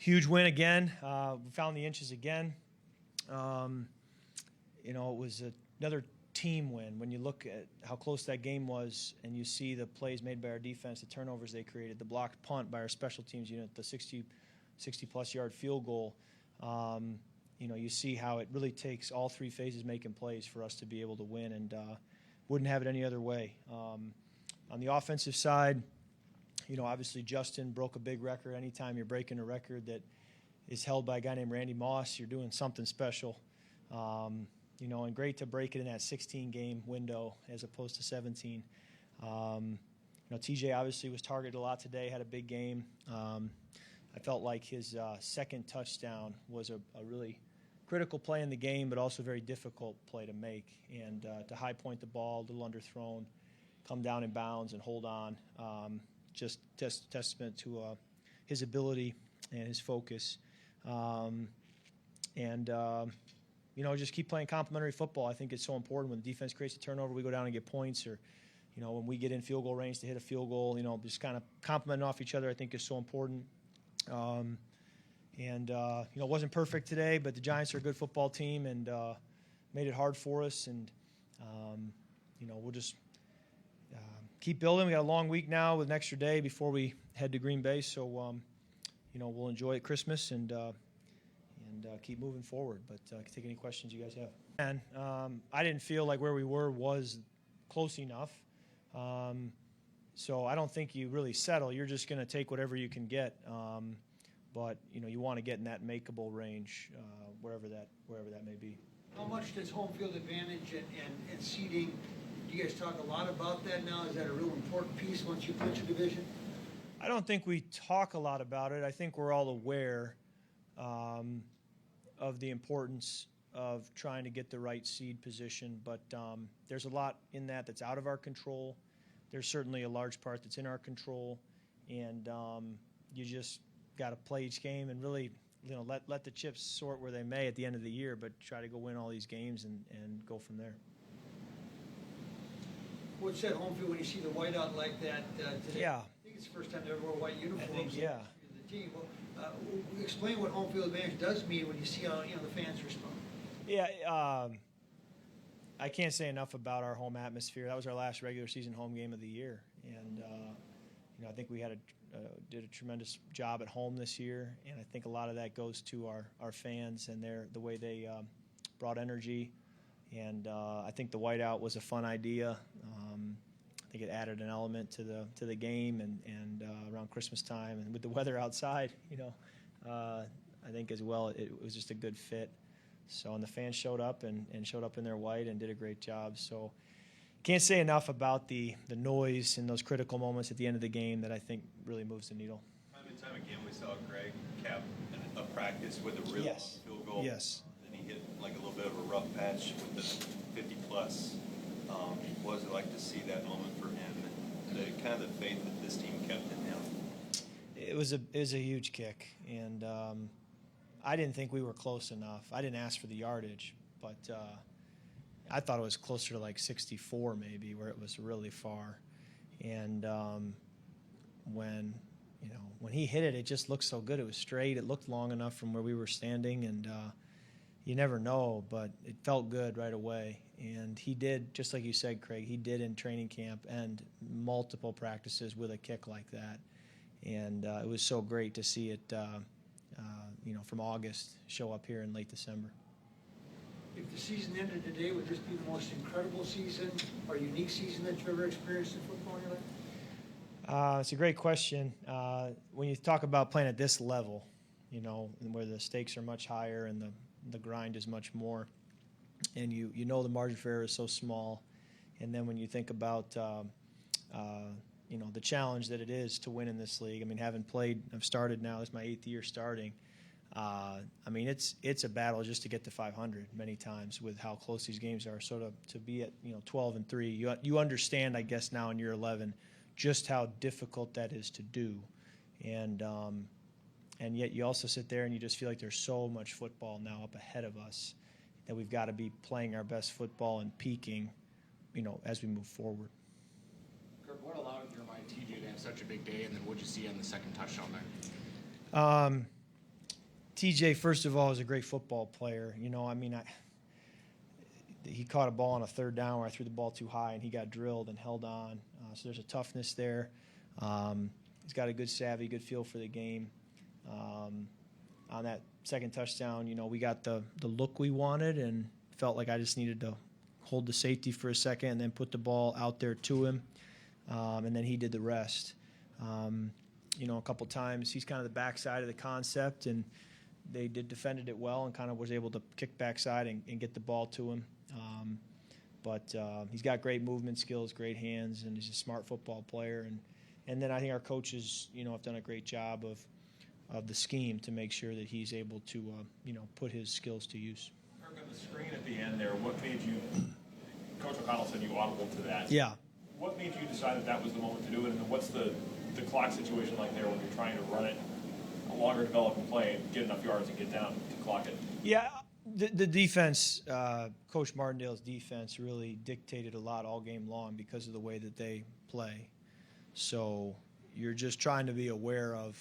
Huge win again. We found the inches again. It was another team win. When you look at how close that game was and you see the plays made by our defense, the turnovers they created, the blocked punt by our special teams unit, the 60-plus yard field goal, you see how it really takes all three phases making plays for us to be able to win, and wouldn't have it any other way. On the offensive side, obviously Justin broke a big record. Anytime you're breaking a record that is held by a guy named Randy Moss, you're doing something special. And great to break it in that 16-game window as opposed to 17. TJ obviously was targeted a lot today, had a big game. I felt like his second touchdown was a really critical play in the game, but also a very difficult play to make. And to high point the ball, a little underthrown, come down in bounds and hold on. Just testament to his ability and his focus. Just keep playing complementary football. I think it's so important. When the defense creates a turnover, we go down and get points, or when we get in field goal range to hit a field goal, just kind of complementing off each other I think is so important. It wasn't perfect today, but the Giants are a good football team and made it hard for us. And, we'll just keep building. We got a long week now with an extra day before we head to Green Bay. So, we'll enjoy it Christmas and keep moving forward. But take any questions you guys have. And I didn't feel like where we were was close enough. So I don't think you really settle. You're just going to take whatever you can get. But you want to get in that makeable range, wherever that may be. How much does home field advantage and seeding? Do you guys talk a lot about that now? Is that a real important piece once you clinch a division? I don't think we talk a lot about it. I think we're all aware of the importance of trying to get the right seed position. But there's a lot in that's out of our control. There's certainly a large part that's in our control, and you just got to play each game and really, let the chips sort where they may at the end of the year, but try to go win all these games and go from there. What's that home field when you see the whiteout like that today? Yeah. I think it's the first time they ever wore white uniforms. Yeah. The team. Well, explain what home field advantage does mean when you see how the fans respond. Yeah. I can't say enough about our home atmosphere. That was our last regular season home game of the year, and I think we did a tremendous job at home this year, and I think a lot of that goes to our fans and the way they brought energy, and I think the whiteout was a fun idea. I think it added an element to the game, and around Christmas time and with the weather outside, I think as well it was just a good fit. So, and the fans showed up and showed up in their white and did a great job. So, can't say enough about the noise and those critical moments at the end of the game that I think really moves the needle. Time and time again, we saw Greg cap a practice with a real field goal. Yes. And he hit like a little bit of a rough patch with the 50-plus. What was it like to see that moment for him and the kind of the faith that this team kept in him? It was a huge kick, and I didn't think we were close enough. I didn't ask for the yardage, but I thought it was closer to like 64 maybe, where it was really far. And when he hit it, it just looked so good. It was straight. It looked long enough from where we were standing, and you never know, but it felt good right away. And he did, just like you said, Craig, he did in training camp and multiple practices with a kick like that. And it was so great to see it, from August show up here in late December. If the season ended today, would this be the most incredible season or unique season that you've ever experienced in football in your life? It's a great question. When you talk about playing at this level, where the stakes are much higher and the grind is much more, and the margin for error is so small, and then when you think about the challenge that it is to win in this league. I mean, I've started now. This is my 8th year starting. It's a battle just to get to 500 many times with how close these games are. So to be at 12-3, you understand, I guess, now in year 11 just how difficult that is to do, and yet you also sit there and you just feel like there's so much football now up ahead of us that we've got to be playing our best football and peaking, as we move forward. Kirk, what allowed TJ to have such a big day, and then what'd you see on the second touchdown there? TJ, first of all, is a great football player. You know, I mean, he caught a ball on a third down where I threw the ball too high, and he got drilled and held on. So there's a toughness there. He's got a good savvy, good feel for the game. On that second touchdown, you know, we got the look we wanted and felt like I just needed to hold the safety for a second and then put the ball out there to him, and then he did the rest. You know, a couple times he's kind of the backside of the concept, and they defended it well and kind of was able to kick backside and get the ball to him. But he's got great movement skills, great hands, and he's a smart football player. And then I think our coaches, you know, have done a great job of the scheme to make sure that he's able to, you know, put his skills to use. Kirk, on the screen at the end there, what made you, Coach O'Connell said you audible to that. Yeah. What made you decide that was the moment to do it, and then what's the clock situation like there when you're trying to run it, a longer developing play, and get enough yards and get down to clock it? Yeah, the defense, Coach Martindale's defense really dictated a lot all game long because of the way that they play. So you're just trying to be aware of,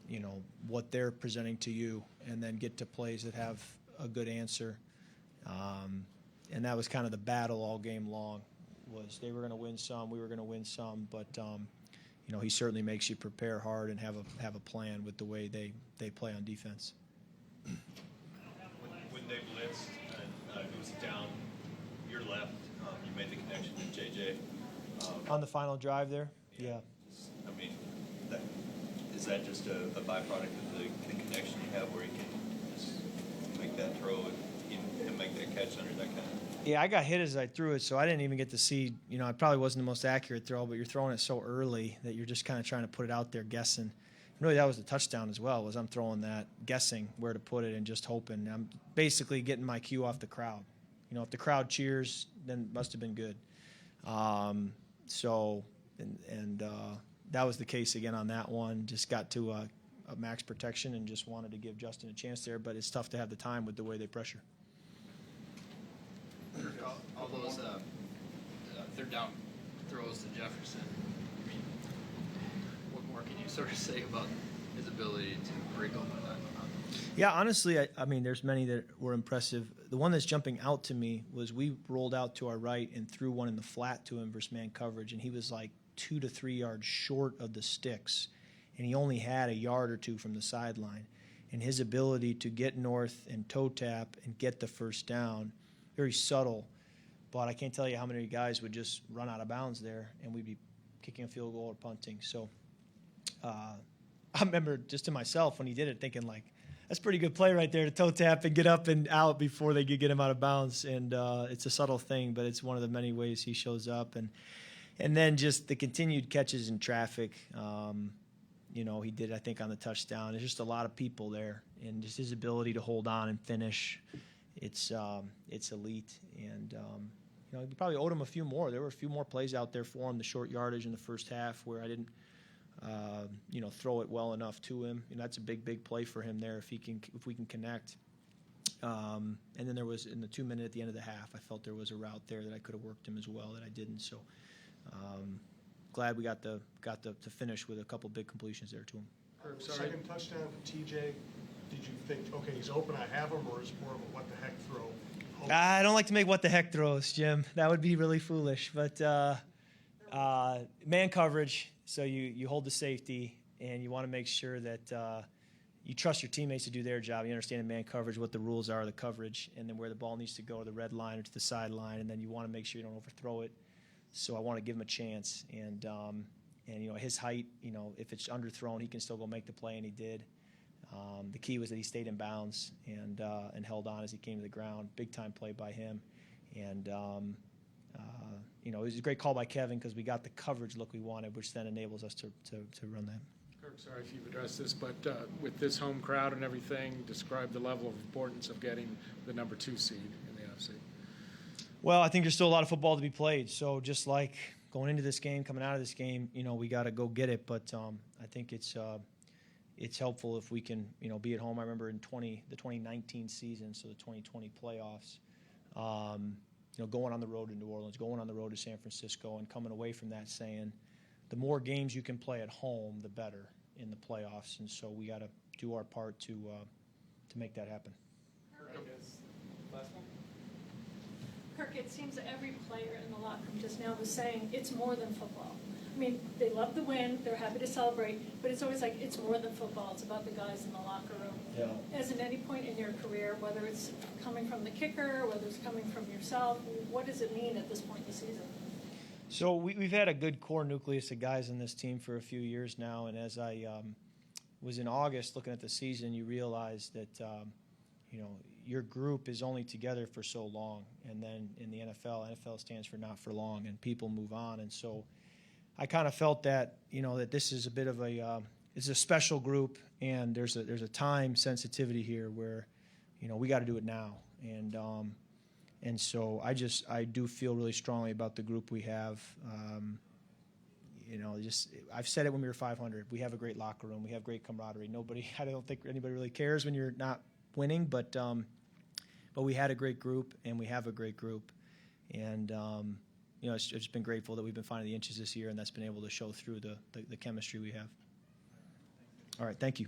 you know, what they're presenting to you and then get to plays that have a good answer. And that was kind of the battle all game long, was they were going to win some, we were going to win some, but you know, he certainly makes you prepare hard and have a plan with the way they play on defense. When they blitzed and it was down your left, you made the connection to JJ. On the final drive there? Yeah. I mean, is that just a byproduct of the connection you have where you can just make that throw and make that catch under that kind of? Yeah, I got hit as I threw it, so I didn't even get to see, you know, it probably wasn't the most accurate throw, but you're throwing it so early that you're just kind of trying to put it out there guessing. Really, that was the touchdown as well, was I'm throwing that, guessing where to put it and just hoping. I'm basically getting my cue off the crowd. You know, if the crowd cheers, then it must have been good. That was the case again on that one. Just got to a max protection and just wanted to give Justin a chance there, but it's tough to have the time with the way they pressure. All those third down throws to Jefferson. I mean, what more can you sort of say about his ability to break open that? Yeah, honestly, I mean, there's many that were impressive. The one that's jumping out to me was we rolled out to our right and threw one in the flat to him versus man coverage, and he was like 2 to 3 yards short of the sticks, and he only had a yard or two from the sideline. And his ability to get north and toe tap and get the first down, very subtle, but I can't tell you how many guys would just run out of bounds there, and we'd be kicking a field goal or punting. So I remember just to myself when he did it thinking, like, that's a pretty good play right there to toe tap and get up and out before they could get him out of bounds. And it's a subtle thing, but it's one of the many ways he shows up. And then just the continued catches in traffic, you know, he did, I think, on the touchdown. There's just a lot of people there, and just his ability to hold on and finish, it's elite. And, you know, we probably owed him a few more. There were a few more plays out there for him, the short yardage in the first half where I didn't, you know, throw it well enough to him. And that's a big play for him there if we can connect. And then there was, in the 2 minute at the end of the half, I felt there was a route there that I could have worked him as well that I didn't. So glad we got to finish with a couple big completions there to him. Kirk, second touchdown to TJ. Did you think, okay, he's open, I have him, or is it more of a what the heck throw? I don't like to make what the heck throws, Jim. That would be really foolish. But man coverage, so you hold the safety, and you want to make sure that you trust your teammates to do their job. You understand in man coverage what the rules are of the coverage, and then where the ball needs to go, the red line or to the sideline, and then you want to make sure you don't overthrow it. So I want to give him a chance, and you know, his height, you know, if it's underthrown, he can still go make the play, and he did. The key was that he stayed in bounds and held on as he came to the ground. Big time play by him, and you know, it was a great call by Kevin because we got the coverage look we wanted, which then enables us to run that. Kirk, sorry if you've addressed this, but with this home crowd and everything, describe the level of importance of getting the number 2 seed in the NFC. Well, I think there's still a lot of football to be played. So just like going into this game, coming out of this game, you know, we got to go get it. But I think it's helpful if we can, you know, be at home. I remember in the 2019 season, so the 2020 playoffs, you know, going on the road to New Orleans, going on the road to San Francisco, and coming away from that saying, the more games you can play at home, the better in the playoffs. And so we got to do our part to make that happen. Kirk, it seems that every player in the locker room just now was saying it's more than football. I mean, they love the win, they're happy to celebrate, but it's always like it's more than football. It's about the guys in the locker room. Yeah. As at any point in your career, whether it's coming from the kicker, whether it's coming from yourself, what does it mean at this point in the season? So we've had a good core nucleus of guys in this team for a few years now, and as I was in August looking at the season, you realize that your group is only together for so long, and then in the NFL stands for not for long, and people move on, and so I kind of felt that that this is a bit of it's a special group, and there's a time sensitivity here where we got to do it now, and so I do feel really strongly about the group we have. I've said it when we were 500. We have a great locker room. We have great camaraderie. I don't think anybody really cares when you're not winning, but we had a great group, and we have a great group, and it's just been grateful that we've been finding the inches this year, and that's been able to show through the chemistry we have. All right, thank you.